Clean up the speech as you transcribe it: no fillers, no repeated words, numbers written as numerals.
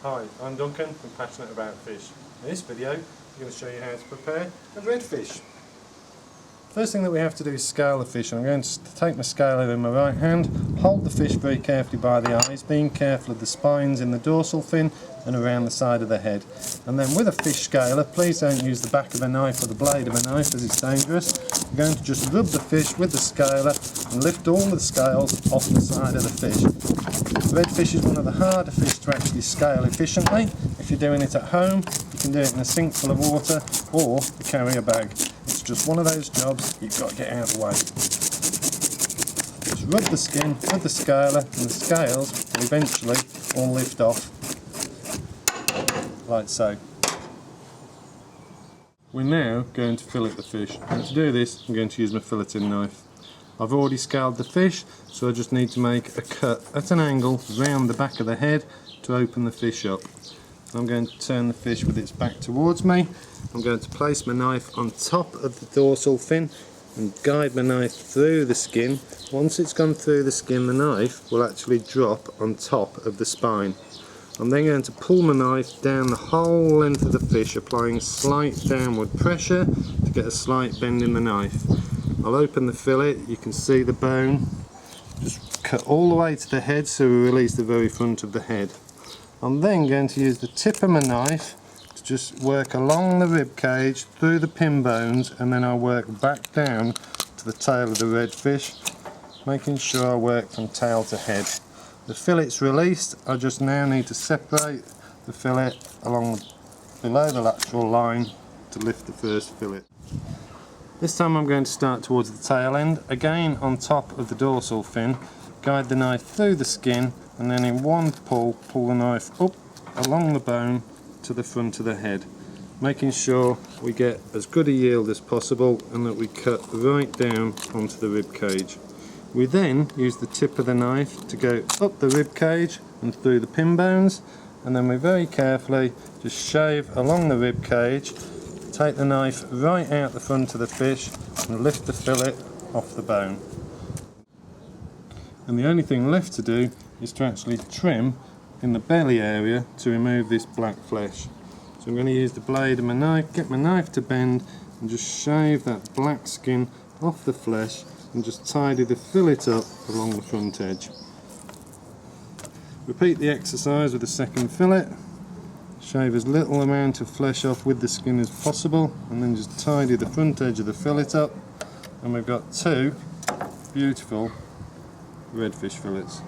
Hi, I'm Duncan, I'm passionate about fish. In this video I'm going to show you how to prepare a redfish. First thing that we have to do is scale the fish. I'm going to take my scaler in my right hand, hold the fish very carefully by the eyes, being careful of the spines in the dorsal fin and around the side of the head. And then with a fish scaler, please don't use the back of a knife or the blade of a knife as it's dangerous. I'm going to just rub the fish with the scaler and lift all the scales off the side of the fish. Redfish is one of the harder fish to actually scale efficiently. If you're doing it at home, you can do it in a sink full of water or a carrier bag. It's just one of those jobs you've got to get out of the way. Just rub the skin with the scaler and the scales will eventually all lift off, like so. We're now going to fillet the fish, and to do this I'm going to use my filleting knife. I've already scaled the fish, so I just need to make a cut at an angle round the back of the head to open the fish up. I'm going to turn the fish with its back towards me. I'm going to place my knife on top of the dorsal fin and guide my knife through the skin. Once it's gone through the skin, the knife will actually drop on top of the spine. I'm then going to pull my knife down the whole length of the fish, applying slight downward pressure to get a slight bend in the knife. I'll open the fillet, you can see the bone, just cut all the way to the head so we release the very front of the head. I'm then going to use the tip of my knife to just work along the rib cage through the pin bones, and then I'll work back down to the tail of the redfish, making sure I work from tail to head. The fillet's released, I just now need to separate the fillet along below the lateral line to lift the first fillet. This time I'm going to start towards the tail end, again on top of the dorsal fin, guide the knife through the skin, and then in one pull the knife up along the bone to the front of the head, making sure we get as good a yield as possible and that we cut right down onto the rib cage. We then use the tip of the knife to go up the rib cage and through the pin bones, and then we very carefully just shave along the rib cage, take the knife right out the front of the fish and lift the fillet off the bone. And the only thing left to do is to actually trim in the belly area to remove this black flesh. So I'm going to use the blade of my knife, get my knife to bend and just shave that black skin off the flesh and just tidy the fillet up along the front edge. Repeat the exercise with the second fillet. Shave as little amount of flesh off with the skin as possible, and then just tidy the front edge of the fillet up, and we've got two beautiful redfish fillets.